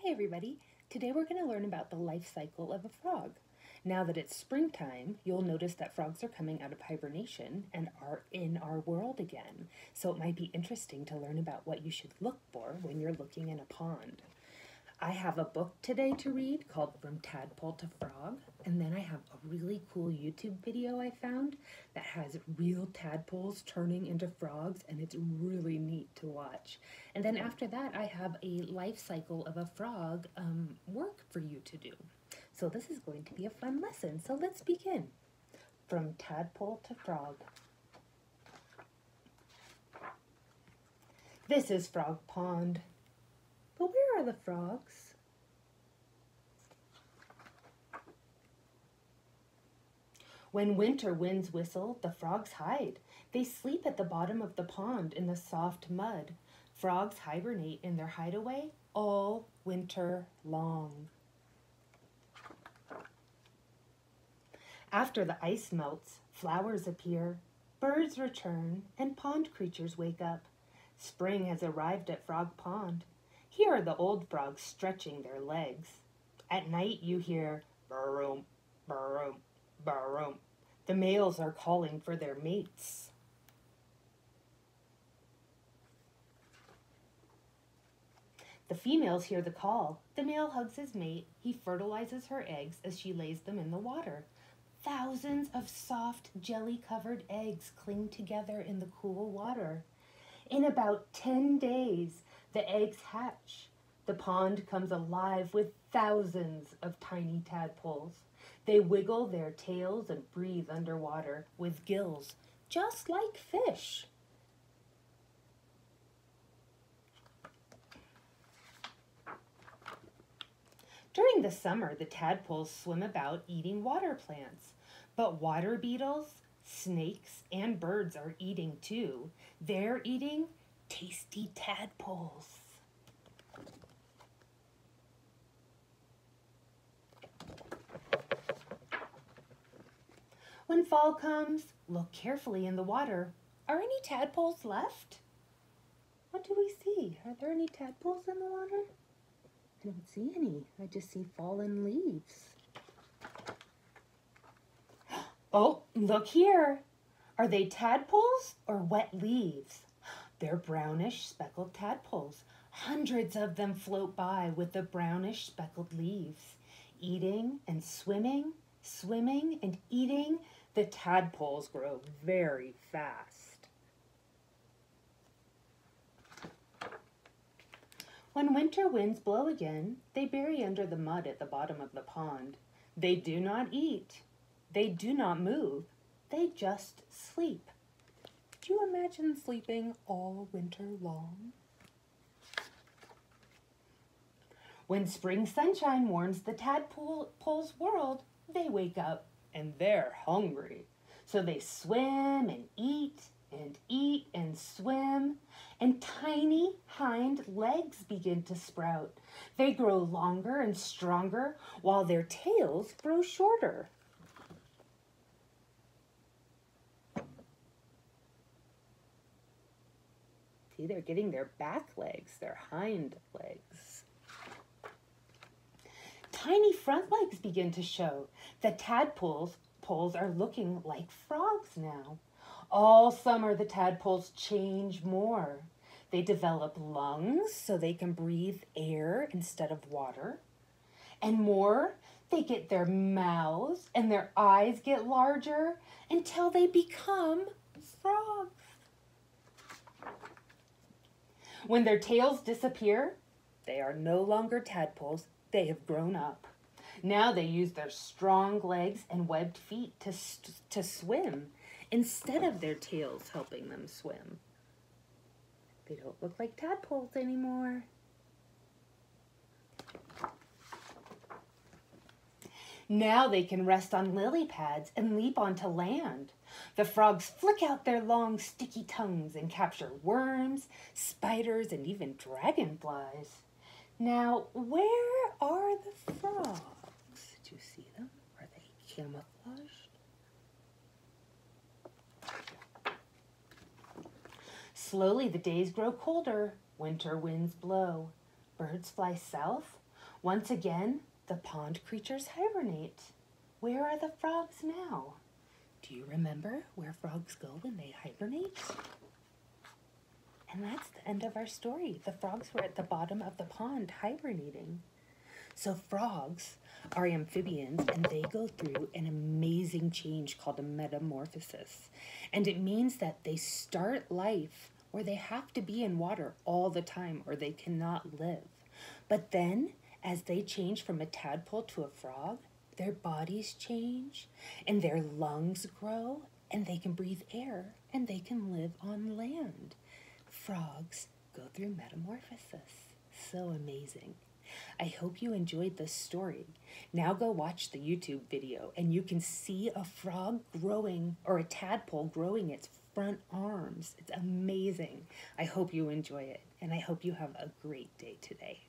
Hey everybody, today we're going to learn about the life cycle of a frog. Now that it's springtime, you'll notice that frogs are coming out of hibernation and are in our world again. So it might be interesting to learn about what you should look for when you're looking in a pond. I have a book today to read called From Tadpole to Frog, and then I have a really cool YouTube video I found that has real tadpoles turning into frogs, and it's really neat to watch. And then after that, I have a life cycle of a frog work for you to do. So this is going to be a fun lesson, so let's begin. From Tadpole to Frog. This is Frog Pond. But where are the frogs? When winter winds whistle, the frogs hide. They sleep at the bottom of the pond in the soft mud. Frogs hibernate in their hideaway all winter long. After the ice melts, flowers appear, birds return, and pond creatures wake up. Spring has arrived at Frog Pond. Here are the old frogs stretching their legs. At night you hear burroom, burroom, burroom. The males are calling for their mates. The females hear the call. The male hugs his mate. He fertilizes her eggs as she lays them in the water. Thousands of soft, jelly-covered eggs cling together in the cool water. In about 10 days, the eggs hatch. The pond comes alive with thousands of tiny tadpoles. They wiggle their tails and breathe underwater with gills, just like fish. During the summer, the tadpoles swim about eating water plants. But water beetles, snakes, and birds are eating too. They're eating tasty tadpoles. When fall comes, look carefully in the water. Are any tadpoles left? What do we see? Are there any tadpoles in the water? I don't see any. I just see fallen leaves. Oh, look here. Are they tadpoles or wet leaves? They're brownish speckled tadpoles. Hundreds of them float by with the brownish speckled leaves. Eating and swimming, swimming and eating, the tadpoles grow very fast. When winter winds blow again, they bury under the mud at the bottom of the pond. They do not eat. They do not move. They just sleep. Do you imagine sleeping all winter long? When spring sunshine warms the tadpole's world, they wake up and they're hungry. So they swim and eat and swim, and tiny hind legs begin to sprout. They grow longer and stronger while their tails grow shorter. See, they're getting their back legs, their hind legs. Tiny front legs begin to show. The tadpoles are looking like frogs now. All summer, the tadpoles change more. They develop lungs so they can breathe air instead of water. And more, they get their mouths and their eyes get larger until they become frogs. When their tails disappear, they are no longer tadpoles. They have grown up. Now they use their strong legs and webbed feet to swim instead of their tails helping them swim. They don't look like tadpoles anymore. Now they can rest on lily pads and leap onto land. The frogs flick out their long, sticky tongues and capture worms, spiders, and even dragonflies. Now, where are the frogs? Do you see them? Are they camouflaged? Slowly the days grow colder. Winter winds blow. Birds fly south. Once again, the pond creatures hibernate. Where are the frogs now? Do you remember where frogs go when they hibernate? And that's the end of our story. The frogs were at the bottom of the pond hibernating. So frogs are amphibians, and they go through an amazing change called a metamorphosis. And it means that they start life where they have to be in water all the time or they cannot live. But then, as they change from a tadpole to a frog, their bodies change and their lungs grow and they can breathe air and they can live on land. Frogs go through metamorphosis. So amazing. I hope you enjoyed this story. Now go watch the YouTube video and you can see a frog growing, or a tadpole growing its front arms. It's amazing. I hope you enjoy it, and I hope you have a great day today.